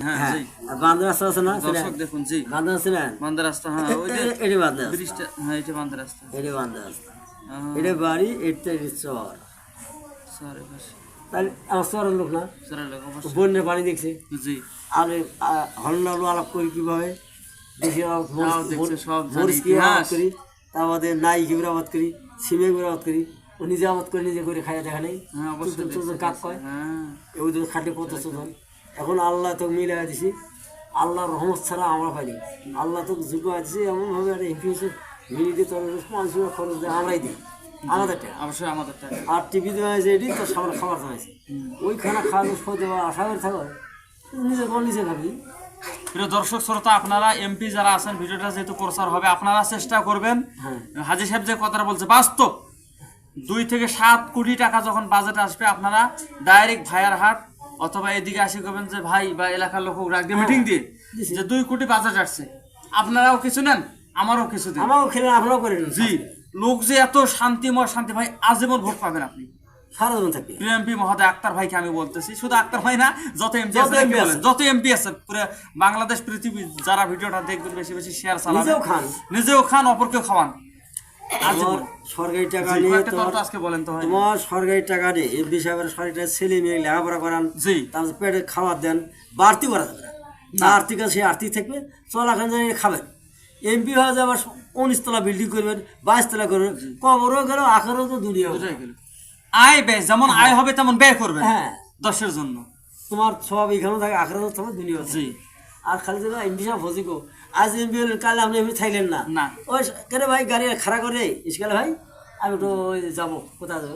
হ্যাঁ হ্যাঁ জি আর বান্ধব রাস্তা আছে না দর্শক দেখুন জি বান্ধব আছে না বান্দা রাস্তা হ্যাঁ ওই যে এটি বান্ধব রাস্তা ব্রিজটা হ্যাঁ এটা বান্দা রাস্তা এটি বান্ধব রাস্তা হ্যাঁ এটা বাড়ি এটা চর সরি বাস তাহলে আমার চরের লোক না সরি লোক অবশ্যই বন্যের পানি দেখছে জি আর হল্লালো আলাপ করি কীভাবে দেখি তাও দেখছে সব জানি মরিচ কি আবাদ ইতিহাস। করি তার বাদে নাই ঘিবুর আবাদ করি সিমে গুঁড়ো আবাদ করি ও নিজে আবাদ করে নিজে করে খাইয়া দেখা নেই হ্যাঁ অবশ্যই দেখছে, কাক দেখছে, কয় হ্যাঁ ওই তো খাটে কত চোদন এখন আল্লাহ তো মিলে দিছি আল্লাহর রহমত ছাড়া আমরা পাইনি আল্লাহ তো যোগ্য আছে এমনভাবে একটা এমপি হচ্ছে মিনিটে তোর 500 টাকা খরচ দেয় আমরাই দিই আমাদের টাকা অবশ্যই আমাদের টাকা আর টিভি দেওয়া হয়েছে এটি তো সামনে খাবার দেওয়া ওই খানা খাওয়া সই দেওয়া আশা করে থাকো নিজে কোন নিজে খাবি প্রিয় দর্শক শ্রোতা আপনারা এমপি যারা আছেন ভিডিওটা যেহেতু প্রচার হবে আপনারা চেষ্টা করবেন হ্যাঁ হাজী সাহেব যে কথাটা বলছে বাস্তব 2 থেকে 7 কোটি টাকা যখন বাজেট আসবে আপনারা ডাইরেক্ট ভাইয়ার হাট অথবা এদিকে আসি করবেন যে ভাই বা এলাকার লোক রাখ দিয়ে মিটিং দিয়ে যে 2 কোটি বাজেট আসছে আপনারাও কিছু নেন আমারও কিছু দেন আমারও খেলে আপনারাও করে নিন জি লোক যে এত শান্তিময় শান্তি ভাই আজীবন ভোট পাবেন আপনি সারা জীবন থাকবে প্রিয় এমপি মহোদয় আক্তার ভাইকে আমি বলতেছি শুধু আক্তার ভাই না যত এমপি যত আছে MP আছে। যত এমপি আছে পুরো বাংলাদেশ পৃথিবী যারা ভিডিওটা দেখবেন বেশি বেশি শেয়ার চালাবেন নিজেও খান নিজেও খান অপরকেও খাওয়ান তোমার সরকারি টাকা জি, নিয়ে কয়েকটা তোমার তথ্য আজকে বলেন তো ভাই তোমার সরকারি টাকা নিয়ে এমপি সাহেবের সরকারি টাকা ছেলে মেয়ে লেখাপড়া করান জি তারপর পেটে খাবার দেন বাড়তি করা যাবে না না আর্থিক আছে আর্থিক থাকবে চলাখান জানিয়ে খাবেন এমপি হয়ে যাবে 19 তলা বিল্ডিং করবেন 22 তলা করবেন কবরও গেল আখেরও তো দুনিয়া হবে। বুঝাই গেল আয় ব্যয় যেমন আয় হবে তেমন ব্যয় করবেন হ্যাঁ দশের জন্য তোমার সব এখানেও থাকে আখেরও তোমার দুনিয়া হবে। জি আর খালি দেবে এমপি সাহেব ফজিকো আজ এমপি হলেন কাল আপনি এমপি থাইলেন না না ওই কেন ভাই গাড়ি খাড়া করে ইসকালে ভাই আমি তো ওই যাবো কোথায় যাবো